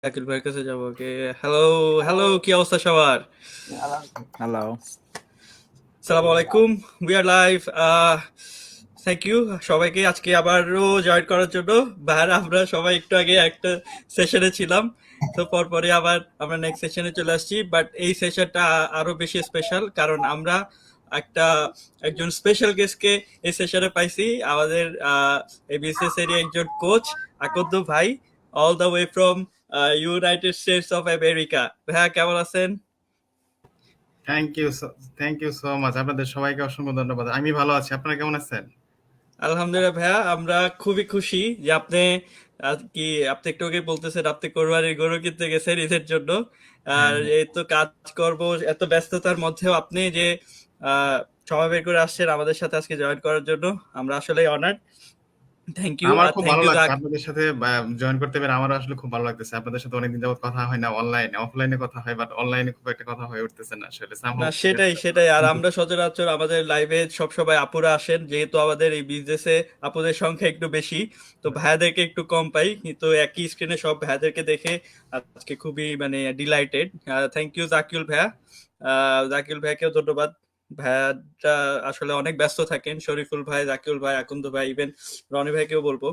আকিল ভাইয়ের কাছে যাবো। ওকে, হ্যালো হ্যালো, কি অবস্থা সবার? হ্যালো। আসসালামু আলাইকুম, we are live. Thank you সবাইকে আজকে আবারও জয়েন করার জন্য। ভাইয়ারা আমরা সবাই একটু আগে একটা সেশনে ছিলাম, তো পরপরে আবার আমরা নেক্সট সেশনে চলে আসছি। বাট এই সেশনটা আরো বেশি স্পেশাল, কারণ আমরা একটা একজন স্পেশাল গেস্টকে এই সেশনে পাইছি। আমাদের এই বিজনেস এরই একজন কোচ, আকন্দ ভাই, all the way from United States of America. ভাইয়া কেমন আছেন? Thank you so much. আপনাদের সবাইকে অসংখ্য ধন্যবাদ। আমি ভালো আছি। আপনারা কেমন আছেন? আলহামদুলিল্লাহ ভাইয়া, আমরা খুবই খুশি যে আপনি একটু আগে বলতেছেন আপনি কোরবানির গরু কিনতে গেছেন ঈদের জন্য। হ্যাঁ, আর হ্যাঁ। এই তো কাজ করব, এত ব্যস্ততার মধ্যেও আপনি যে আহ সময় বের করে আসছেন আমাদের সাথে আজকে জয়েন করার জন্য, আমরা আসলে অনার্ড। থ্যাংক ইউ, আমার আর খুব থ্যাংক ভালো ইউ লাগছে আপনাদের সাথে জয়েন করতে পেরে। আমারও আসলে খুব ভালো লাগতেছে। আপনাদের সাথে অনেকদিন যাবত কথা হয় না, অনলাইনে অফলাইনে কথা হয়, বাট অনলাইনে খুব একটা কথা হয়ে উঠতেছে না আসলে না, সামহাউ। সেটাই সেটাই। আর আমরা সচরাচর আমাদের লাইভে সব সময় আপুরা আসেন, যেহেতু আমাদের এই বিজনেসে আপুদের সংখ্যা একটু বেশি, তো ভাইয়াদেরকে একটু কম পাই, কিন্তু একই স্ক্রিনে সব ভাইয়াদেরকে দেখে আজকে খুবই মানে ডিলাইটেড। থ্যাংক ইউ জাকিউল ভাইয়া। জাকিউল ভাইয়াকেও ধন্যবাদ। ভাইয়াটা আসলে অনেক ব্যস্ত থাকেন, শরীফুল ভাই, জাকিউল ভাই, আকন্দ ভাই, ইভেন রনি ভাইকেও বলবো।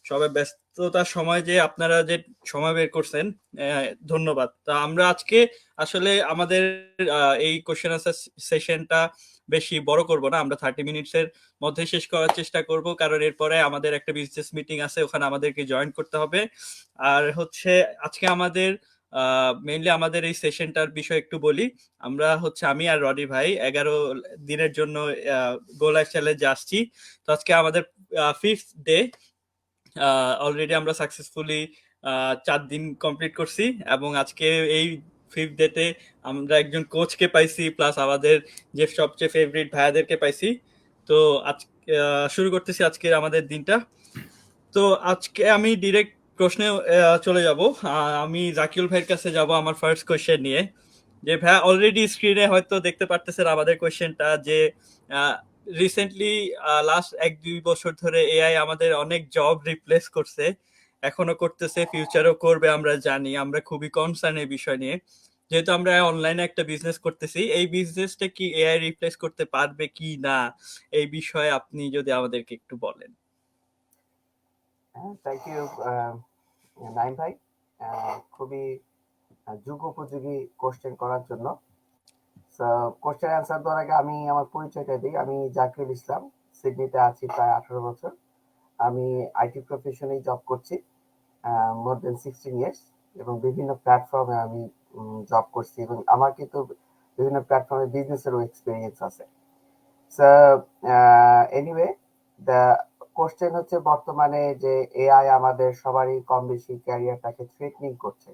সবাই ব্যস্ততার সময় যে আপনারা যে সময় বের করছেন, ধন্যবাদ। তা আমরা আজকে আসলে আমাদের এই কোশ্চেন আনসার সেশনটা বেশি বড় করব না, আমরা 30 মিনিটস এর মধ্যে শেষ করার চেষ্টা করব, কারণ এরপরে আমাদের একটা বিজনেস মিটিং আছে, ওখানে আমাদেরকে জয়েন করতে হবে। আর হচ্ছে আজকে আমাদের মেইনলি আমাদের এই সেশনটার বিষয় একটু বলি। আমি আর রডি ভাই 11 দিনের জন্য গো লাইফ চ্যালেঞ্জে আসছি। তো আজকে আমাদের 5th ডে। অলরেডি আমরা সাকসেসফুলি 4 দিন কমপ্লিট করছি, এবং আজকে এই 5th ডেতে আমরা একজন কোচকে পাইছি, প্লাস আমাদের যে সবচেয়ে ফেভারিট ভাইয়াদেরকে পাইছি। তো আজকে শুরু করতেছি আজকের আমাদের দিনটা। তো আজকে আমি ডিরেক্ট প্রশ্নে চলে যাব। আমি জাকিউল ভাইয়ের কাছে যাব আমার ফার্স্ট কোয়েশ্চেন নিয়ে। যে ভাইয়া অলরেডি স্ক্রিনে হয়তো দেখতে পারতেছেন আমাদের কোয়েশ্চেনটা, যে রিসেন্টলি লাস্ট 1-2 বছর ধরে এআই আমাদের অনেক জব রিপ্লেস করছে, এখনো করতেছে, ফিউচারও করবে, আমরা জানি। আমরা খুবই কনসার্ন এই বিষয় নিয়ে, যেহেতু আমরা অনলাইনে একটা বিজনেস করতেছি। এই বিজনেসটা কি এআই রিপ্লেস করতে পারবে কি না, এই বিষয়ে আপনি যদি আমাদেরকে একটু বলেন। থ্যাংক ইউ নাইম ভাই, খুবই যুগোপযোগী কোশ্চেন করার জন্য। কোশ্চেন অ্যান্সার দেওয়ার আগে আমি আমার পরিচয়টা দিই। আমি জাকিরুল ইসলাম, সিডনিতে আছি প্রায় 18 বছর। আমি আইটি প্রফেশনে জব করছি মোর দেন 16 ইয়ার্স, এবং বিভিন্ন প্ল্যাটফর্মে আমি জব করছি, এবং আমার কিন্তু বিভিন্ন প্ল্যাটফর্মে বিজনেসেরও এক্সপিরিয়েন্স আছে। সো এনিওয়ে, দ্য কোশ্চেন হচ্ছে বর্তমানে যে এআই আমাদের সবারই কম বেশি ক্যারিয়ারটাকে থ্রেটনিং করছে,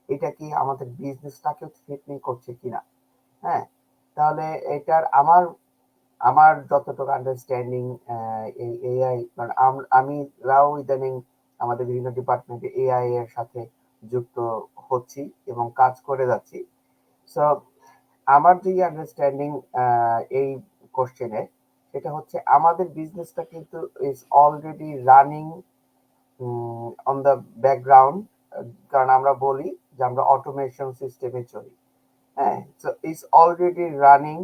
এটা কি আমাদের বিজনেসটাকেও থ্রেটনিং করছে কিনা? হ্যাঁ, তাহলে এটার আমার আমার যতটুকু আন্ডারস্ট্যান্ডিং, এই এআই, কারণ আমরাও ইদানিং আমাদের বিভিন্ন ডিপার্টমেন্টে এআই এর সাথে যুক্ত হচ্ছি এবং কাজ করে যাচ্ছি। সো আমার যে আন্ডারস্ট্যান্ডিং এই কোশ্চেনে, সেটা হচ্ছে আমাদের বিজনেসটা কিন্তু is already running on the background. কারণ আমরা বলি যে আমরা অটোমেশন সিস্টেমে চলি। হ্যাঁ, so is already running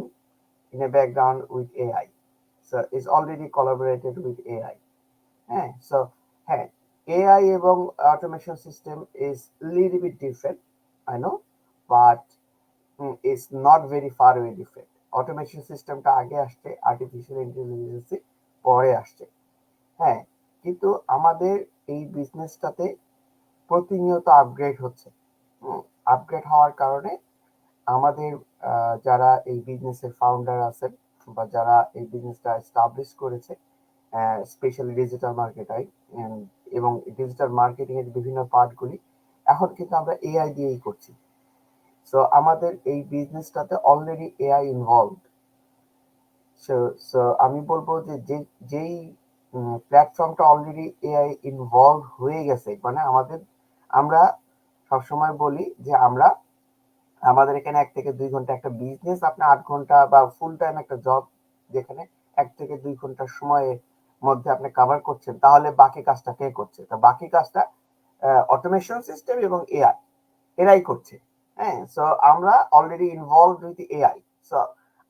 in a background with AI. So it's already collaborated with AI. হ্যাঁ, সো হ্যাঁ, AI এবং automation system is little bit different, I know, but it's not very far away different. Automation সিস্টেমটা আগে আসছে, artificial intelligence পরে আসছে। হ্যাঁ, কিন্তু আমাদের এই বিজনেসটাতে প্রতিনিয়ত আপগ্রেড হচ্ছে। আপগ্রেড হওয়ার কারণে আমাদের যারা এই বিজনেসের ফাউন্ডার আছেন বা যারা এই বিজনেসটা এস্টাবলিশ করেছে, স্পেশালি ডিজিটাল মার্কেটাই এবং ডিজিটাল মার্কেটিং এর বিভিন্ন পার্টগুলি এখন কিন্তু আমরা এআই দিয়েই করছি। সো আমাদের এই বিজনেসটাতে already AI involved. So so আমি বলবো যে যেই প্ল্যাটফর্মটা অলরেডি এআই ইনভলভ হয়ে গেছে, মানে আমরা সবসময় বলি যে আমাদের এখানে 1 থেকে 2 ঘন্টা একটা বিজনেস, আপনি 8 ঘন্টা বা ফুল টাইম একটা জব, যেখানে 1 থেকে 2 ঘন্টার সময়ের মধ্যে আপনি কভার করছেন, তাহলে বাকি কাজটা কে করছে? তা বাকি কাজটা অটোমেশন সিস্টেম এবং এআই। এরাই করছে। হ্যাঁ, সো আমরা already involved with AI. So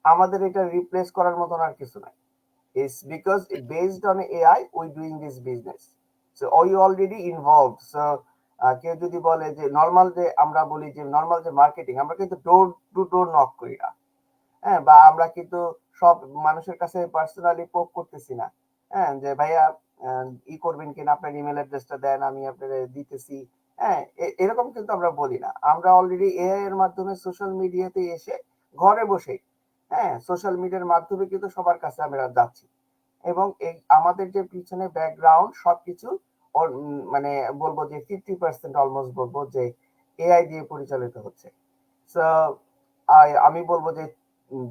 আমাদের এটা রিপ্লেস করার মতন আর কিছু নাই। It's because based on AI we doing this business. So are you already involved? So কেউ যদি বলে যে নর্মাল, যে আমরা বলি যে নর্মাল যে মার্কেটিং, আমরা কিন্তু ডোর টু ডোর নক করি না। হ্যাঁ, বা আমরা কিন্তু সব মানুষের কাছে পার্সোনালি পোক করতেছি না। হ্যাঁ, যে ভাইয়া ই করবেন কিনা, আপনার ইমেল অ্যাড্রেসটা দেন, আমি আপনাদের দিতেছি। হ্যাঁ, এরকম কিন্তু আমরা বলি না। আমরা অলরেডি এআই এর মাধ্যমে সোশ্যাল মিডিয়াতে এসে ঘরে বসে, হ্যাঁ, সোশ্যাল মিডিয়ার মাধ্যমে কিন্তু সবার কাছে আমরা যাচ্ছি। এবং এই আমাদের যে পিছনে ব্যাকগ্রাউন্ড সবকিছু মানে বলবো যে 50% অলমোস্ট বলবো যে এআই দিয়ে পরিচালিত হচ্ছে। সো আমি বলবো যে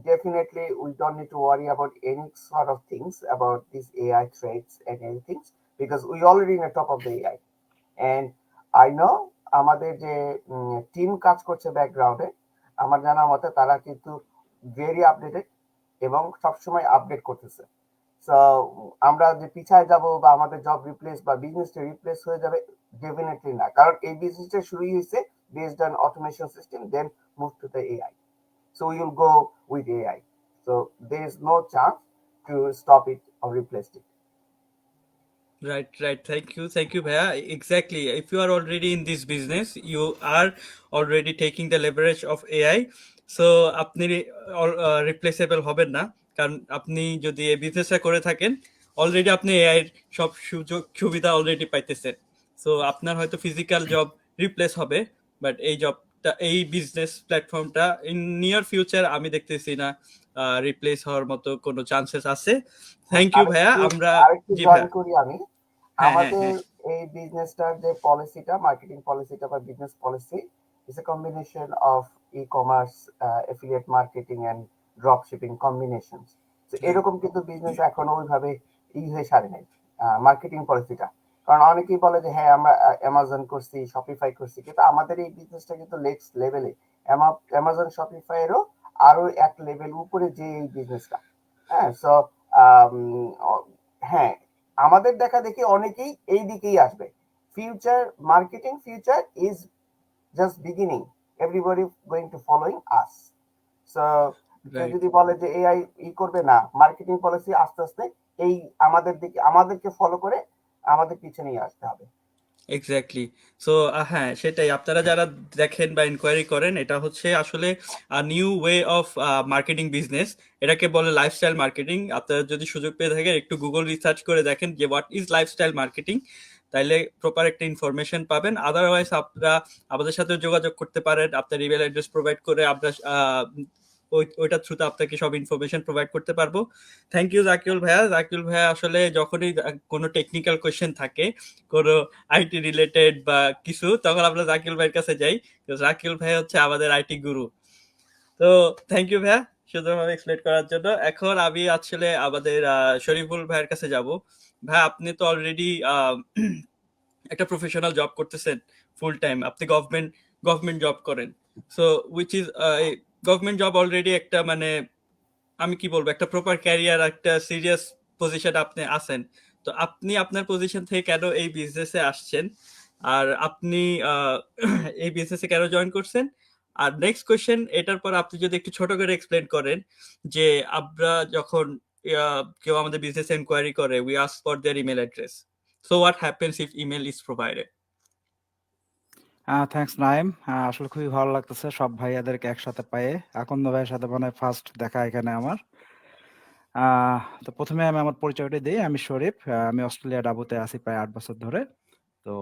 definitely we don't need to worry about any sort of things about these AI threats and anything, because we already in the top of the AI. And I know আমাদের যে team কাজ করছে ব্যাকগ্রাউন্ডে, আমার জানা মতে তারা কিন্তু ভেরি আপডেটেড এবং সবসময় আপডেট করতেছে। সো আমরা যে পিছায় যাব বা আমাদের জব রিপ্লেস বা বিজনেসটা রিপ্লেস হয়ে যাবে, ডেফিনেটলি না। কারণ এই বিজনেসটা শুরুই হয়েছে based on automation system, then move to the AI. So you'll go with AI. So there is no chance to stop it or replace it. Right. Thank you, Bhaiya. Exactly. If you are already in this business, you are already taking the leverage of AI. So আপনি replaceable হবেন না, কারণ আপনি যদি এই বিজনেসটা করে থাকেন, অলরেডি আপনি এআই এর সব সুযোগ সুবিধা অলরেডি পাইতেছেন। সো আপনার হয়তো ফিজিক্যাল জব রিপ্লেস হবে, বাট এই জবটা, এই বিজনেস প্ল্যাটফর্মটা ইন নিয়ার ফিউচার আমি দেখতেছি না রিপ্লেস হওয়ার মতো কোনো চান্সেস আছে। থ্যাংক ইউ ভাইয়া। আমরা আরেকটু জি জয়েন ভাইয়া। করি আমি। হ্যাঁ। আমাদের এই বিজনেসটার যে পলিসিটা, মার্কেটিং পলিসিটা বা business policy is a combination of e-commerce, affiliate marketing and drop shipping combination. তো এরকম কিন্তু বিজনেস এখনো ওইভাবে হয়ে সারে নাই মার্কেটিং পলিসিটা। কারণ অনেকেই বলে যে হ্যাঁ আমরা অ্যামাজন করছি, শপিফাই করছি, কিন্তু আমাদের এই বিজনেসটা কিন্তু নেক্সট লেভেলে। অ্যামাজন শপিফাই এরও আরো এক লেভেল উপরে যে এই বিজনেসটা। হ্যাঁ, সো হ্যাঁ, আমাদের দেখা দেখি অনেকেই এই দিকেই আসবে। Future marketing, future is just beginning, everybody going to following us. So কেউ রাইট। যদি বলে যে এআই করবে না, মার্কেটিং পলিসি আস্তে আস্তে এই আমাদের দিকে, আমাদেরকে ফলো করে আমাদের পিছনেই আসতে হবে। এক্স্যাক্টলি। সো হ্যাঁ, সেটাই। আপনারা যারা দেখেন বা ইনকোয়ারি করেন, এটা হচ্ছে আসলে new way of marketing business. এটাকে বলে লাইফস্টাইল মার্কেটিং। আপনারা যদি সুযোগ পেয়ে থাকেন, একটু গুগল রিসার্চ করে দেখেন যে হোয়াট ইজ লাইফস্টাইল মার্কেটিং, তাইলে প্রপার একটা ইনফরমেশন পাবেন। আদারওয়াইজ আপনারা আমাদের সাথে যোগাযোগ করতে পারেন, আপনার ইমেল অ্যাড্রেস প্রোভাইড করে আমরা ওইটার থ্রুতে আপনাকে সব ইনফরমেশন প্রোভাইড করতে পারবো। থ্যাংক ইউ জাকিউল ভাইয়া। জাকিউল ভাইয়া আসলে যখনই কোনো টেকনিক্যাল কোয়েশ্চেন থাকে, কোনো আইটি রিলেটেড বা কিছু, তখন আমরা জাকিউল ভাইয়ের কাছে যাই। জাকিউল ভাই হচ্ছে আমাদের আইটি গুরু। তো থ্যাংক ইউ ভাইয়া সুন্দরভাবে এক্সপ্লেন করার জন্য। এখন আমি আসলে আমাদের শরীফুল ভাইয়ের কাছে যাব। ভাই, আপনি তো অলরেডি একটা প্রফেশনাল জব করতেছেন ফুল টাইম। আপনি গভর্নমেন্ট জব করেন। So which is government job already একটা, মানে আমি কি বলবো, একটা প্রপার ক্যারিয়ার, একটা সিরিয়াস পজিশন আপনি আছেন। তো আপনি আপনার পজিশন থেকে কেন এই বিজনেসে আসছেন, আর আপনি এই বিজনেসে কেন জয়েন করছেন? আর নেক্সট কোয়েশ্চেন, এটার পর আপনি যদি একটু ছোট করে এক্সপ্লেন করেন যে আমরা যখন কেউ আমাদের বিজনেস এনকোয়ারি করে, we ask for their email address, so what happens if email is provided? Thanks Naim. আসলে খুবই ভালো লাগতেছে সব ভাইয়াদেরকে একসাথে পেয়ে। আকন্দ ভাইয়ের সাথে মানে ফার্স্ট দেখা এখানে আমার। তো প্রথমে আমি আমার পরিচয়টা দিই। আমি শরীফ। আমি অস্ট্রেলিয়া ডাবুতে আছি প্রায় 8 বছর ধরে। তো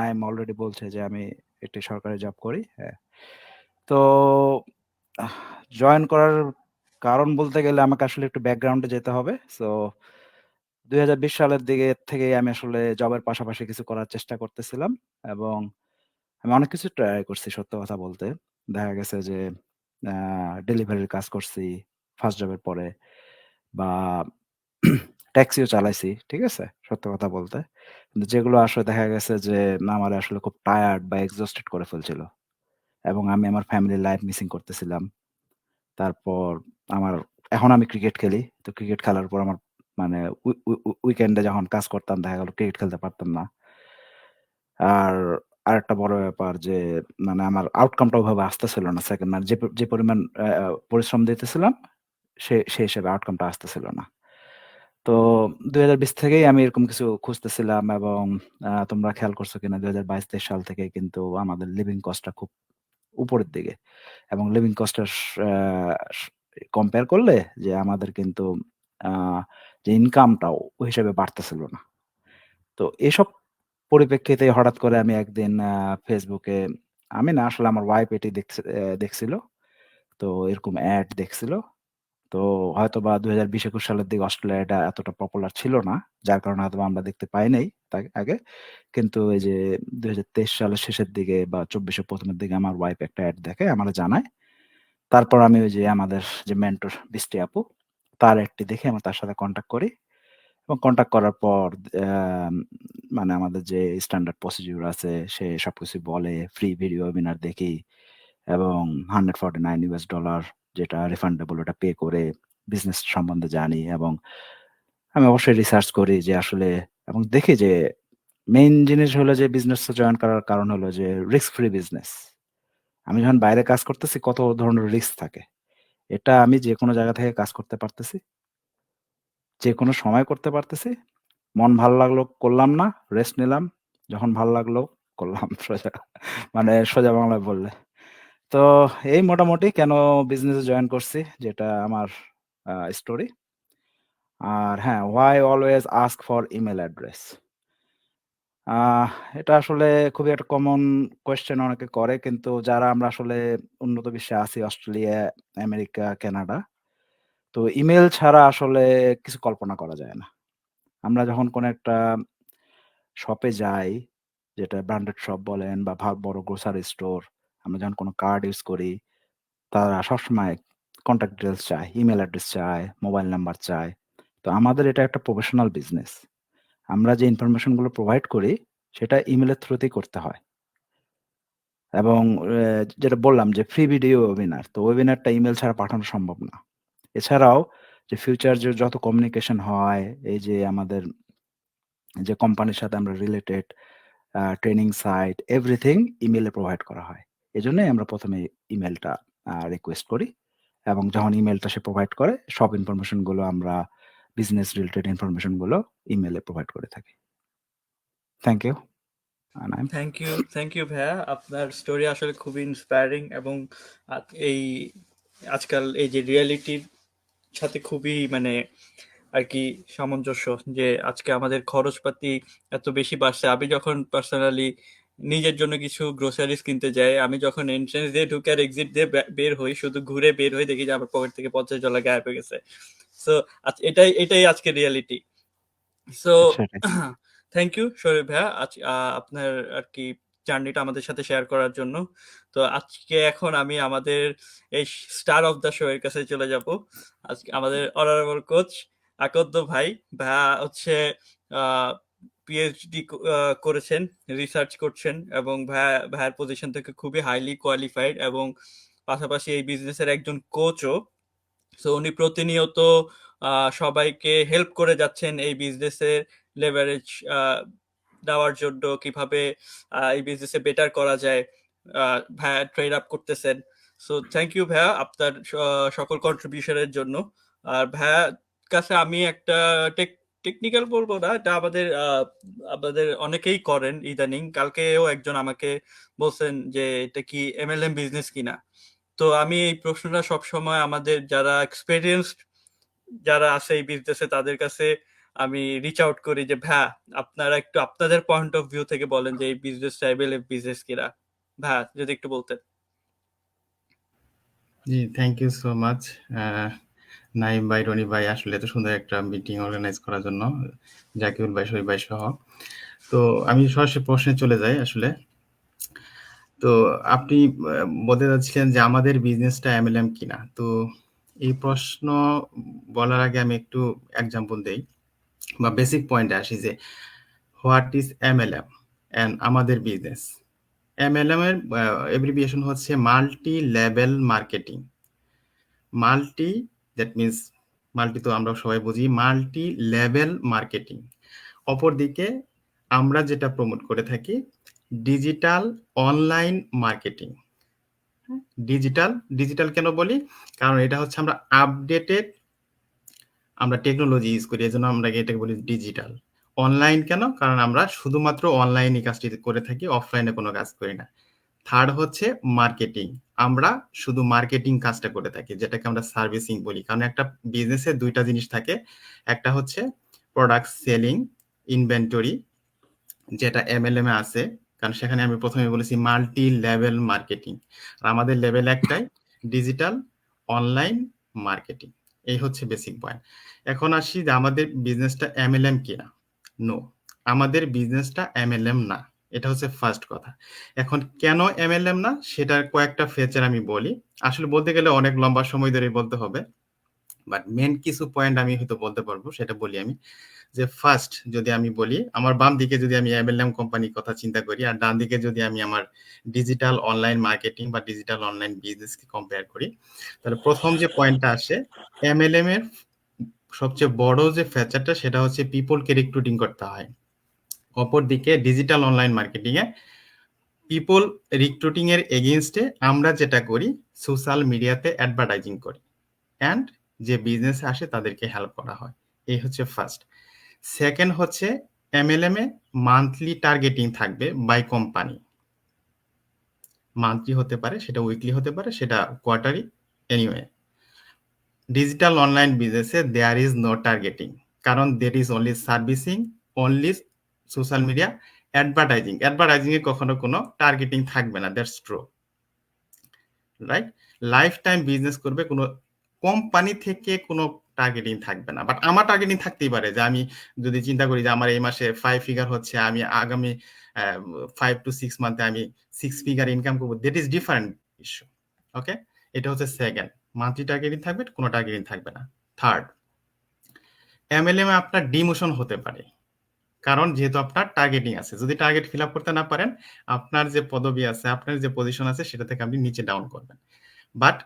নাইম অলরেডি বলছে যে আমি একটি সরকারি জব করি। হ্যাঁ। তো জয়েন করার কারণ বলতে গেলে আমাকে আসলে একটু ব্যাকগ্রাউন্ডে যেতে হবে। সো 2020 সালের দিকে থেকেই আমি আসলে জবের পাশাপাশি কিছু করার চেষ্টা করতেছিলাম এবং আমি অনেক কিছু ট্রাই করছি সত্য কথা বলতে। দেখা গেছে যে ডেলিভারির কাজ করছি ফার্স্ট জবের পরে বা ট্যাক্সিও চালাইছি। ঠিক আছে? সত্য কথা বলতে। কিন্তু যেগুলো আসলে দেখা গেছে যে আমারে আসলে খুব টায়ার্ড বা এক্সহস্টেড করে ফেলছিল। এবং আমি আমার ফ্যামিলি লাইফ মিসিং করতেছিলাম। তারপর আমার এখন আমি ক্রিকেট খেলি। তো ক্রিকেট খেলার পর আমার মানে উইকেন্ডে যখন কাজ করতাম দেখা গেল ক্রিকেট খেলতে পারতাম না। আর আরেকটা বড় ব্যাপার যে মানে আমার আউটকামটা ওভাবে আসতেছিল না। সেকেন্ড মানে যে পরিমাণ পরিশ্রম দিতেছিলাম সেই হিসেবে আউটকামটা আসতেছিল না। তো ২০২০ থেকেই আমি এরকম কিছু খুঁজতেছিলাম এবং তোমরা খেয়াল করছো কিনা ২০২২-২৩ সাল থেকে কিন্তু আমাদের লিভিং কস্টটা খুব উপরের দিকে এবং লিভিং কস্টের আ স কম্পেয়ার করলে যে আমাদের কিন্তু আ যে ইনকামটাও ওই হিসেবে বাড়তেছিল না। তো এসব পরিপ্রেক্ষিতে হঠাৎ করে আমি একদিন Facebook এ আমি না আসলে আমার ওয়াইফ এটি দেখছিল। তো এরকম এড দেখছিল। তো হয়তোবা ২০২০-২১ সালের দিকে অস্ট্রেলিয়ায় এটা এতটা পপুলার ছিল না। যার কারণে হয়তোবা আমরা দেখতে পাই নাই আগে। কিন্তু এই যে ২০২৩ সালের শেষের দিকে বা ২৪ এর ১ম এর দিকে আমার ওয়াইফ একটা এড দেখে আমারে জানায়। তারপর আমি ওই যে আমাদের যে মেন্টর বৃষ্টি আপু, তার এডটি দেখে আমি তার সাথে কনট্যাক্ট করি এবং কনট্যাক্ট করার পর অ্যাম মানে আমাদের যে স্ট্যান্ডার্ড প্রসিডিউর আছে সে সবকিছু বলে, ফ্রি ভিডিও ওয়েবিনার দেখি এবং $149 যেটা রিফান্ডেবল ওটা পে করে বিজনেস সম্বন্ধে জানি এবং আমি অবশ্যই রিসার্চ করি যে আসলে এবং দেখি যে মেইন জিনিস হলো যে বিজনেসে জয়েন করার কারণ হলো যে রিস্ক ফ্রি বিজনেস। আমি যখন বাইরে কাজ করতেছি কত ধরনের রিস্ক থাকে। এটা আমি যেকোনো জায়গা থেকে কাজ করতে পারতেছি। যেকোনো সময় করতে পারতেছি। মন ভাল লাগলো করলাম না, রেস্ট নিলাম। যখন ভাল লাগলো করলাম সোজা মানে সোজা বাংলায় বললে। তো এই মোটামুটি কেন বিজনেসে জয়েন করছি যেটা আমার স্টোরি। আর হ্যাঁ, why always ask for email address? আহ এটা আসলে খুবই একটা কমন কোয়েশ্চেন অনেকে করে। কিন্তু যারা আমরা আসলে উন্নত বিশ্বে আছি অস্ট্রেলিয়া, আমেরিকা, কানাডা। তো ইমেইল ছাড়া আসলে কিছু কল্পনা করা যায় না। আমরা যখন কোনো একটা শপে যাই, যেটা ব্র্যান্ডেড শপ বলেন বা বড় গ্রোসারি স্টোর, আমরা যখন কোনো কার্ড ইউজ করি, তারা সবসময় কনট্যাক্ট ডিটেইলস চায়, ইমেইল অ্যাড্রেস চায়, মোবাইল নাম্বার চায়। তো আমাদের এটা একটা প্রফেশনাল বিজনেস। আমরা যে ইনফরমেশন গুলো প্রোভাইড করি, সেটা ইমেইলের থ্রুতেই করতে হয়। এবং যেটা বললাম যে ফ্রি ভিডিও ওয়েবিনার। তো ওয়েবিনারটা ইমেইল ছাড়া পাঠানো সম্ভব না। এছাড়াও যে ফিউচার যে যত কমিউনিকেশন হয়, এই যে আমাদের যে কোম্পানির সাথে আমরা রিলেটেড ট্রেনিং সাইট এভরিথিং ইমেইলে প্রোভাইড করা হয়। এজন্যই আমরা ১ম এ ইমেইলটা রিকোয়েস্ট করি এবং যখন ইমেইলটা সে প্রোভাইড করে সব ইনফরমেশন গুলো আমরা বিজনেস রিলেটেড ইনফরমেশন গুলো ইমেইলে প্রোভাইড করে থাকি। Thank you. Naim. Thank you ভাইয়া। আপনার স্টোরি আসলে খুবই ইন্সপায়ারিং এবং এই আজকাল এই যে রিয়েলিটির সাথে খুবই মানে আর কি সামঞ্জস্য যে আজকে আমাদের খরচপাতি এত বেশি বাড়ছে। আমি যখন পার্সোনালি নিজের জন্য কিছু গ্রোসারিজ কিনতে যাই, আমি যখন এন্ট্রেন্স দিয়ে ঢুকে আর এক্সিট দিয়ে বের হই, শুধু ঘুরে বের হই দেখি যে আমার পকেট থেকে $50 গায়েব হয়ে গেছে। সো এটাই আজকে রিয়েলিটি। সো সেটাই। থ্যাংক ইউ শরীফ ভাইয়া আপনার আর কি জার্নিটা আমাদের সাথে শেয়ার করার জন্য। তো আজকে এখন আমি আমাদের এই স্টার অফ দ্য শো এর কাছে চলে যাব। আজকে আমাদের অনারেবল কোচ আকদ্দ ভাইয়া হচ্ছে পিএইচডি করেছেন, রিসার্চ করছেন এবং ভাইয়ার পজিশন থেকে খুবই হাইলি কোয়ালিফাইড এবং পাশাপাশি এই বিজনেসের একজন কোচও। সো উনি প্রতিনিয়ত সবাইকে হেল্প করে যাচ্ছেন এই বিজনেসের লেভারেজ দেওয়ার জন্য, কিভাবে এই বিজনেসে বেটার করা যায় ভাইয়া ট্রেড আপ করতেছেন। সো থ্যাংক ইউ ভাইয়া আপনার সকল কন্ট্রিবিউশনের জন্য। আর ভাইয়া কাছে আমি একটা টেকনিক্যাল বলবো না, এটা আমাদের অনেকেই করেন ইদানিং। কালকেও একজন আমাকে বলছেন যে এটা কি এমএলএম বিজনেস কিনা। তো আমি এই প্রশ্নটা সবসময় আমাদের যারা এক্সপেরিয়েন্সড যারা আছে এই বিজনেসে তাদের কাছে আমি রিচ আউট করি যে ভাইয়া আপনারা একটু আপনাদের পয়েন্ট অফ ভিউ থেকে বলেন যে এই বিজনেসটা এমএলএম বিজনেস কিনা। ভাইয়া যদি একটু বলতেন। জি, thank you so much Naim ভাই, রনি ভাই, আসলে এত সুন্দর একটা মিটিং অর্গানাইজ করার জন্য, জাকিউল ভাই, শরীফ ভাই সহ। তো আমি সরাসরি প্রশ্নে চলে যাই আসলে। তো আপনি বলতে চাচ্ছিলেন যে আমাদের বিজনেসটা এমএলএম কিনা। তো এই প্রশ্ন বলার আগে আমি একটু এক্সাম্পল দেই বা বেসিক পয়েন্টে আসি যে হোয়াট ইজ এমএলএম এন্ড আমাদের বিজনেস। এমএলএম এর এব্রিভিয়েশন হচ্ছে multi level marketing. Multi, that means multi তো আমরা সবাই বুঝি, মাল্টি লেভেল মার্কেটিং। অপরদিকে আমরা যেটা প্রমোট করে থাকি ডিজিটাল অনলাইন মার্কেটিং। ডিজিটাল কেন বলি? কারণ এটা হচ্ছে আমরা আপডেটেড, আমরা টেকনোলজি ইউজ করি, এজন্য আমরা এটাকে বলি ডিজিটাল। অনলাইন কেন? কারণ আমরা শুধুমাত্র অনলাইনে কাজটি করে থাকি, অফলাইনে কোনো কাজ করি না। থার্ড হচ্ছে মার্কেটিং, আমরা শুধু মার্কেটিং কাজটা করে থাকি, যেটাকে আমরা সার্ভিসিং বলি। কারণ একটা বিজনেসে দুইটা জিনিস থাকে, একটা হচ্ছে প্রোডাক্ট সেলিং, ইনভেন্টরি, যেটা এমএলএম এ আছে, কারণ সেখানে আমি প্রথমে বলেছি মাল্টি লেভেল মার্কেটিং। আর আমাদের লেভেল একটাই, ডিজিটাল অনলাইন মার্কেটিং। এই হচ্ছে বেসিক পয়েন্ট। এখন আসি যে আমাদের বিজনেসটা এমএলএম কিনা। নো, আমাদের বিজনেসটা এমএলএম না, এটা হচ্ছে ফার্স্ট কথা। এখন কেন এমএলএম না সেটার কয়েকটা ফিচার আমি বলি। আসলে বলতে গেলে অনেক লম্বা সময় ধরে বলতে হবে, বাট মেন কিছু পয়েন্ট আমি হয়তো বলতে পারবো, সেটা বলি আমি। যে ফার্স্ট যদি আমি বলি, আমার বাম দিকে যদি আমি এমএলএম কোম্পানির কথা চিন্তা করি, আর ডান দিকে যদি আমি আমার ডিজিটাল অনলাইন মার্কেটিং বা ডিজিটাল অনলাইন বিজনেসকে কম্পেয়ার করি, তাহলে প্রথম যে পয়েন্টটা আসে, এমএলএম এর সবচেয়ে বড় যে ফিচারটা সেটা হচ্ছে পিপলকে রিক্রুটিং করতে হয়। অপরদিকে ডিজিটাল অনলাইন মার্কেটিং এ পিপল রিক্রুটিং এর এগেইনস্টে আমরা যেটা করি, সোশ্যাল মিডিয়াতে অ্যাডভার্টাইজিং করি, অ্যান্ড যে বিজনেস আসে তাদেরকে হেল্প করা হয়। এই হচ্ছে ফার্স্ট। সেকেন্ড হচ্ছে এমএলএম এ মান্থলি টার্গেটিং থাকবে বাই কোম্পানি। মান্থলি হতে পারে, সেটা উইকলি হতে পারে, সেটা কোয়ার্টারি, এনিওয়ে। ডিজিটাল অনলাইন বিজনেসে দেয়ার ইজ নো টার্গেটিং, কারণ there is only servicing, only social media advertising. Advertising এ কখনো কোনো টার্গেটিং থাকবে না, that's true, right? Lifetime business করবে, কোনো কোম্পানি থেকে কোনো টার্গেটিং থাকবে না। বাট আমার টার্গেটিং থাকতেই পারে, যে আমি যদি চিন্তা করি যে আমার এই মাসে 5 ফিগার হচ্ছে, আমি আগামী 5 to 6 মান্থে আমি 6 ফিগার ইনকাম করবো, দ্যাট ইজ ডিফারেন্ট ইস্যু। ওকে, এটা হচ্ছে সেকেন্ড, মান্থলি টার্গেটিং থাকবে, কোনো টার্গেটিং থাকবে না। থার্ড, এমএলএম এ আপনার ডিমোশন হতে পারে, কারণ যেহেতু আপনার টার্গেটিং আছে। যদি টার্গেট ফিল আপ করতে না পারেন, আপনার যে পদবি আছে, আপনার যে পজিশন আছে, সেটা থেকে আপনি নিচে ডাউন করবেন। বাট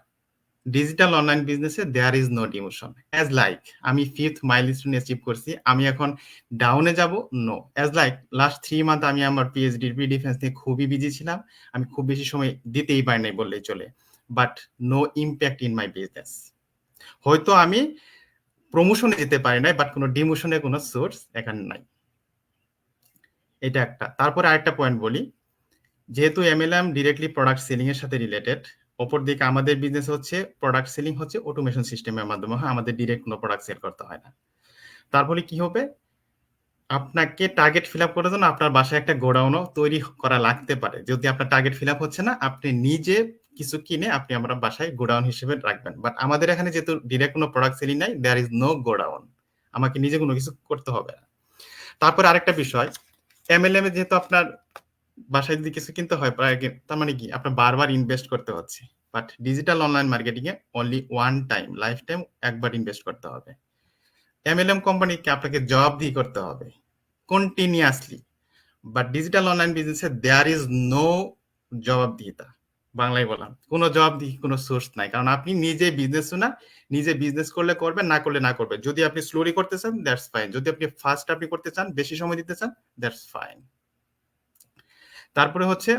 ডিজিটাল অনলাইন বিজনেসে there is no demotion. As like আমি 5th মাইলস্টোন অ্যাচিভ করছি, আমি এখন ডাউনে যাব? No. As like last 3 month আমি আমার পিএইচডি ডিফেন্স নিয়ে খুবই বিজি ছিলাম, আমি খুব বেশি সময় দিতেই পারি নাই বললেই চলে। But no impact in my business. হয়তো আমি প্রমোশনে যেতে পারি নাই, বাট কোনো ডিমোশনের কোনো সোর্স এখানে নাই। এটা একটা। তারপরে আরেকটা পয়েন্ট বলি, যেহেতু এমএলএম ডিরেক্টলি প্রোডাক্ট সেলিং এর সাথে রিলেটেড, অপরদিকে আমাদের বিজনেস হচ্ছে প্রোডাক্ট সেলিং হচ্ছে অটোমেশন সিস্টেমের মাধ্যমে হয়, আমাদের ডিরেক্ট কোনো প্রোডাক্ট সেল করতে হয় না। তারপরে কি হবে, আপনাকে টার্গেট ফিল আপ করার জন্য আপনার বাসায় একটা গোডাউনও তৈরি করা লাগতে পারে। যদি আপনার টার্গেট ফিল আপ হচ্ছে না, আপনি নিজে কিছু কিনে আপনি আমার বাসায় গোডাউন হিসেবে রাখবেন। বাট আমাদের এখানে যেহেতু ডিরেক্ট কোনো প্রোডাক্ট সেলিং নাই, দেয়ার ইজ নো গোডাউন, আমাকে নিজে কোনো কিছু করতে হবে না। তারপরে আরেকটা বিষয়, এমএলএম এ যেহেতু আপনার বাসায় যদি কিছু কিনতে হয়, তার মানে কি আপনার বারবার ইনভেস্ট করতে হচ্ছে। But digital online marketing A only one time, life time একবার ইনভেস্ট করতে হবে। এমএলএম কোম্পানিকে আপনাকে জবাবদিহি করতে হবে কন্টিনিউয়াসলি, বাট ডিজিটাল অনলাইন বিজনেসে দেয়ার ইজ নো জবাবদিহিতা। বাংলায় বললাম, কোনো জবাবদিহি, কোনো সোর্স নাই, কারণ আপনি নিজে বিজনেস না, নিজে বিজনেস করলে করবেন, না করলে না করবেন। যদি আপনি স্লোলি করতে চান, দ্যাটস ফাইন। যদি আপনি ফাস্ট আপনি করতে চান, বেশি সময় দিতে চান, দ্যাটস ফাইন। তারপরে হচ্ছে,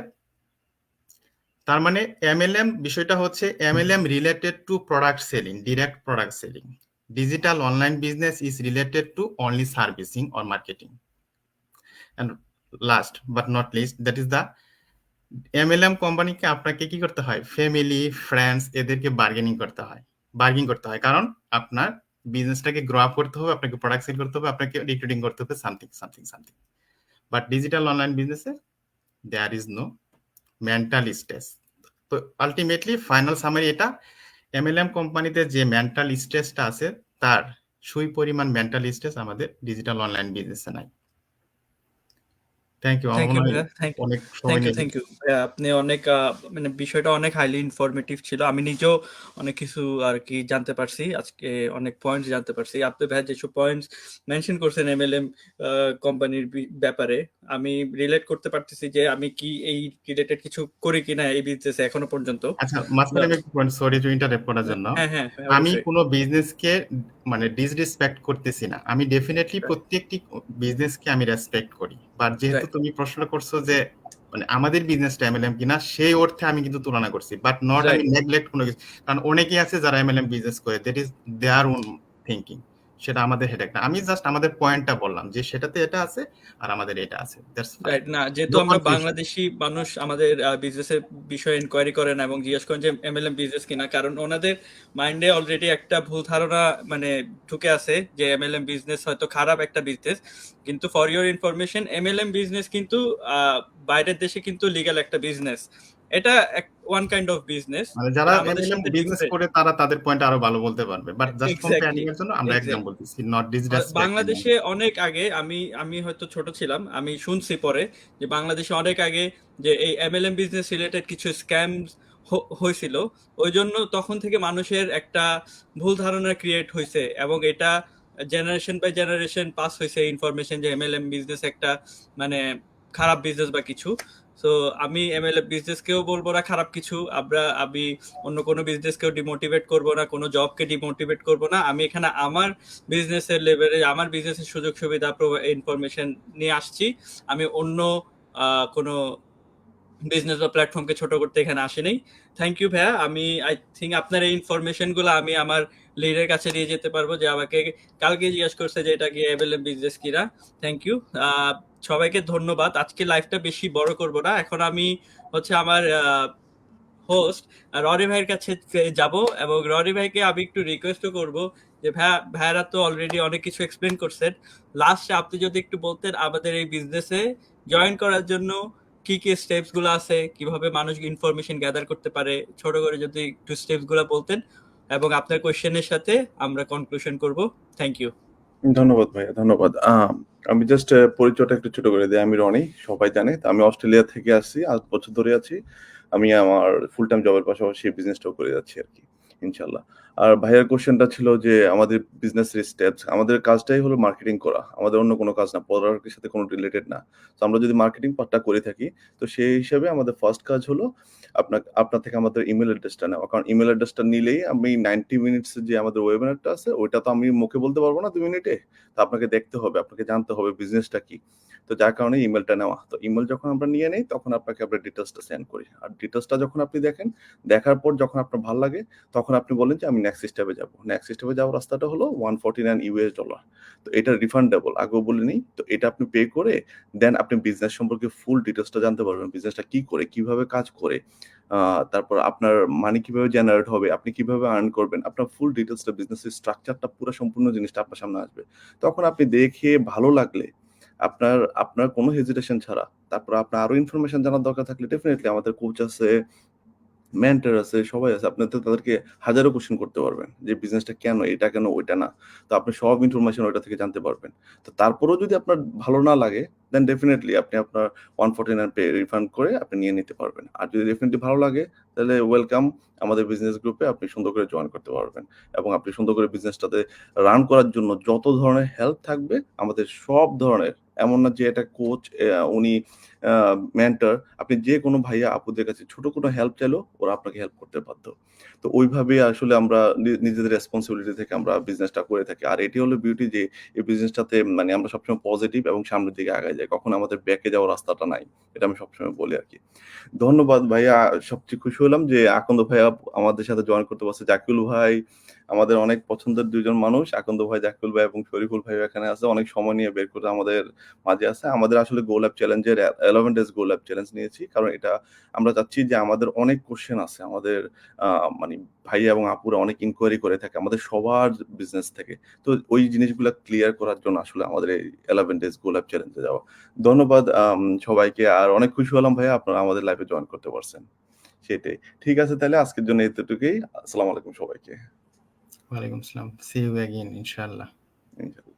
তার মানে এমএলএম বিষয়টা হচ্ছে MLM related to product selling, direct product selling. Digital online business is related to only servicing or marketing. And last but not least, that is the MLM কোম্পানিকে আপনাকে কি করতে হয়, ফ্যামিলি, ফ্রেন্ডস, এদেরকে বার্গেনিং করতে হয়, কারণ আপনার বিজনেসটাকে গ্রো আপ করতে হবে, আপনাকে প্রোডাক্ট সেল করতে হবে, আপনাকে রিক্রুটিং করতে হবে, সামথিং। বাট ডিজিটাল অনলাইন বিজনেসে there is no mental stress. তো আলটিমেটলি ফাইনাল সামারি এটা, এমএলএম কোম্পানিতে যে মেন্টাল স্ট্রেসটা আছে, তার সুই পরিমাণ মেন্টাল স্ট্রেস আমাদের ডিজিটাল অনলাইন বিজনেসে নাই। Thank you. থ্যাংক ইউ ভাইয়া, থ্যাংক ইউ, অনেক সময় নিয়ে থ্যাংক ইউ ভাইয়া। আপনি অনেক মানে বিষয়টা অনেক হাইলি ইনফরমেটিভ ছিল। আমি নিজেও অনেক কিছু আর কি জানতে পারছি আজকে, অনেক পয়েন্টস জানতে পারছি। আপনি ভাইয়া যেসব পয়েন্টস মেনশন করছেন এমএলএম কোম্পানির ব্যাপারে, আমি রিলেট করতে পারতেছি যে আমি কি এই রিলেটেড কিছু করি কিনা এই বিজনেসে এখনো পর্যন্ত। আচ্ছা, মাঝখানে আমি একটু পয়েন্ট, সরি টু ইন্টারাপ্ট করার জন্য। হ্যাঁ হ্যাঁ হ্যাঁ, আমি অবশ্যই। কোনো বিজনেসকে মানে ডিসরেসপেক্ট করতেছি না, আমি ডেফিনেটলি প্রত্যেকটি বিজনেসকে আমি রেসপেক্ট করি। বাট যেহেতু Right. তুমি প্রশ্ন করছো যে মানে আমাদের বিজনেসটা এমএলএম কিনা সেই অর্থে আমি কিন্তু তুলনা করছি, বাট নট আমি রাইট নেগলেক্ট কোনো কিছু। কারণ অনেকেই আছে যারা এমএলএম বিজনেস করে, that is their own thinking, সেটা আমাদের হেডেক না। আমি জাস্ট আমাদের পয়েন্টটা বললাম যে সেটাতে এটা আছে আর আমাদের এটা আছে, দ্যাটস ফাইন, রাইট না, যেহেতু নো আমরা কনফিউশন। বাংলাদেশি মানুষ আমাদের বিজনেসের বিষয়ে ইনকোয়ারি করেন এবং জিজ্ঞেস করেন যে এমএলএম বিজনেস কিনা, কারণ ওনাদের মাইন্ডে অলরেডি একটা ভুল ধারণা মানে ঢুকে আছে যে এমএলএম বিজনেস হয়তো খারাপ একটা বিজনেস। কিন্তু for your information, MLM business কিন্তু বাইরের দেশে কিন্তু লিগ্যাল একটা বিজনেস। এটা ওয়ান কাইন্ড অফ বিজনেস, মানে যারা আমাদের এমএলএম সাথে বিজনেস ডিফারেন্ট। করে তারা তাদের পয়েন্ট আরো ভালো বলতে পারবে, বাট জাস্ট এক্স্যাক্টলি, কম্পেয়ারিং এর জন্য আমরা এক্সাম্পল এক্স্যাক্টলি। বলতেছি, নট ডিসরেসপেক্টিং। বাংলাদেশে অনেক আগে আমি আমি হয়তো ছোট ছিলাম, আমি শুনছি পরে যে বাংলাদেশে অনেক আগে যে এই এমএলএম বিজনেস রিলেটেড কিছু স্ক্যাম হয়েছিল। ওই জন্য তখন থেকে মানুষের একটা ভুল ধারণা ক্রিয়েট হয়েছে এবং এটা জেনারেশন বাই জেনারেশন পাস হয়েছে ইনফরমেশন যে এমএলএম বিজনেস একটা মানে খারাপ বিজনেস বা কিছু। সো আমি এমএলএম বিজনেস কেও বলবো না খারাপ কিছু, আমি অন্য কোনো বিজনেস কেও ডিমোটিভেট করবো না, কোনো জবকে ডিমোটিভেট করবো না। আমি এখানে আমার বিজনেসের লেভেলে আমার বিজনেসের সুযোগ সুবিধা ইনফরমেশন নিয়ে আসছি। আমি অন্য কোনো বিজনেস বা প্ল্যাটফর্মকে ছোট করতে এখানে আসেনি। থ্যাংক ইউ ভাইয়া। আমি আই থিঙ্ক আপনার এই ইনফরমেশন গুলো আমি আমার লিডের কাছে নিয়ে যেতে পারবো, যে আমাকে কালকে জিজ্ঞেস করছে যে এটা কি অ্যাভেলেবল বিজনেস কিনা। Thank you. সবাইকে ধন্যবাদ। আজকে লাইফটা বেশি বড় করব না, এখন আমি হচ্ছে আমার হোস্ট ররি ভাইয়ের কাছে যাব এবং ররি ভাইকে আমি একটু রিকোয়েস্টও করব যে ভাইয়ারা তো অলরেডি অনেক কিছু এক্সপ্লেন করছেন, লাস্টে আপনি যদি একটু বলতেন আমাদের এই বিজনেসে জয়েন করার জন্য কি কি স্টেপস গুলো আছে, কিভাবে মানুষ ইনফরমেশন গ্যাদার করতে পারে, ছোট করে যদি একটু স্টেপস গুলো বলতেন এবং আপনার কোয়েশ্চেনের সাথে আমরা কনক্লুশন করব। Thank you. ধন্যবাদ ভাইয়া, ধন্যবাদ। আমি জাস্ট পরিচয়টা একটু ছোট করে দিই। আমি রনি, সবাই জানে। তো আমি অস্ট্রেলিয়া থেকে আসছি, 8 বছর ধরে আছি। আমি আমার ফুল টাইম জবের পাশাপাশি বিজনেসটাও করে যাচ্ছি আরকি, ইনশাআল্লাহ। আর ভাইয়ার কোয়েশ্চেনটা ছিল যে আমাদের বিজনেসের স্টেপস। আমাদের কাজটাই হলো মার্কেটিং করা। আমাদের অন্য কোনো কাজ না, প্রোডাক্টের সাথে কোনো রিলেটেড না। তো আমরা যদি মার্কেটিং পার্টটা করে থাকি, তো সেই হিসাবে আমাদের ফার্স্ট কাজ হলো আপনার থেকে আমাদের ইমেইল অ্যাড্রেসটা নেওয়া। কারণ ইমেইল অ্যাড্রেসটা নিলেই আমি 90 মিনিটস যে আমাদের ওয়েবিনারটা আছে, ওইটা তো আমি মুখে বলতে পারবো না 2 মিনিটে। তো আপনাকে দেখতে হবে, আপনাকে জানতে হবে বিজনেসটা কি। তো যার কারণে ইমেইলটা নেওয়া। তো ইমেইল যখন আমরা নিয়ে নেই, তখন আপনাকে আমরা ডিটেইলসটা সেন্ড করি। আর ডিটেইলসটা যখন আপনি দেখেন, দেখার পর যখন আপনার ভাল লাগে, তখন আপনি বলেন যে আমি নেক্সট স্টেপে যাব। নেক্সট স্টেপে যাওয়ার রাস্তাটা হলো $149। তো এটা রিফান্ডেবল, আগেও বলে নিই। তো এটা আপনি পে করে দেন আপনি বিজনেস সম্পর্কে ফুল ডিটেইলসটা জানতে পারবেন। বিজনেসটা কি করে, কিভাবে কাজ করে, তারপর আপনার মানি কিভাবে জেনারেট হবে, আপনি কিভাবে আর্ন করবেন, আপনার ফুল ডিটেইলসটা, বিজনেসের স্ট্রাকচারটা, পুরো সম্পূর্ণ জিনিসটা আপনার সামনে আসবে। তখন আপনি দেখে ভালো লাগলে আপনার আপনার কোনো হেজিটেশন ছাড়া, তারপর আপনার আরো ইনফরমেশন জানার দরকার থাকলে ডেফিনিটলি আমাদের কোচ আছে, মেন্টর আছে, সবাই আছে। আপনি তো তাদেরকে হাজারো কোয়েশ্চেন করতে পারবেন যে বিজনেসটা কেন, এটা কেন, ওইটা না। তো আপনি সব ইনফরমেশন ওইটা থেকে জানতে পারবেন। তো তারপরেও যদি আপনার ভালো না লাগে, দেন ডেফিনিটলি আপনি আপনার 149 পে রিফান্ড করে আপনি নিয়ে নিতে পারবেন। আর যদি ডেফিনিটলি ভালো লাগে, তাহলে ওয়েলকাম, আমাদের বিজনেস গ্রুপে আপনি সুন্দর করে জয়েন করতে পারবেন। এবং আপনি সুন্দর করে বিজনেসটাতে রান করার জন্য যত ধরনের হেল্প থাকবে, আমাদের সব ধরনের, এমন না যে এটা কোচ, উনি মেন্টর, আপনি যে কোনো ভাইয়া আপুদের কাছে ছোট কোনো হেল্প চাইলেও ওরা আপনাকে হেল্প করতে বাধ্য। তো ওইভাবে আসলে আমরা নিজেদের রেসপন্সিবিলিটি থেকে আমরা বিজনেসটা করে থাকি। আর এটি হলো বিউটি যে এই বিজনেসটাতে মানে আমরা সবসময় পজিটিভ এবং সামনের দিকে আগায় যাই। কখনো আমাদের ব্যাকে যাওয়ার রাস্তাটা নাই। এটা আমি সবসময় বলি আরকি। ধন্যবাদ ভাইয়া। সবচেয়ে খুশি হলাম যে আকন্দ ভাইয়া আমাদের সাথে জয়েন করতে পারছে। জাকিউল ভাই আমাদের অনেক পছন্দের ২ জন মানুষ। আকন্দ ভাই, জাকিউল ভাই এবং শরীফুল ভাইও এখানে আছে। অনেক সময় নিয়ে বের করে আমাদের মাঝে আছে। আমাদের আসলে গো ল্যাব চ্যালেঞ্জের 11 ডেজ গো ল্যাব চ্যালেঞ্জ নিয়েছি। কারণ এটা আমরা চাচ্ছি যে আমাদের অনেক কোয়েশ্চেন আছে। আমাদের মানে ভাইয়া এবং আপুরা অনেক ইনকোয়ারি করে থাকে আমাদের সবার বিজনেস থেকে। তো ওই জিনিসগুলা ক্লিয়ার করার জন্য আসলে আমাদের এই 11 ডেজ গো ল্যাব চ্যালেঞ্জে যাওয়া। ধন্যবাদ সবাইকে। আর অনেক খুশি হলাম ভাইয়া আপনারা আমাদের লাইভে জয়েন করতে পারছেন। সেটাই। ঠিক আছে, তাহলে আজকের জন্য এতটুকুই। আসসালামু আলাইকুম সবাইকে। ওয়ালাইকুম আসসালাম, সি ইউ অ্যাগেইন ইনশাআল্লাহ। ইনশাআল্লাহ।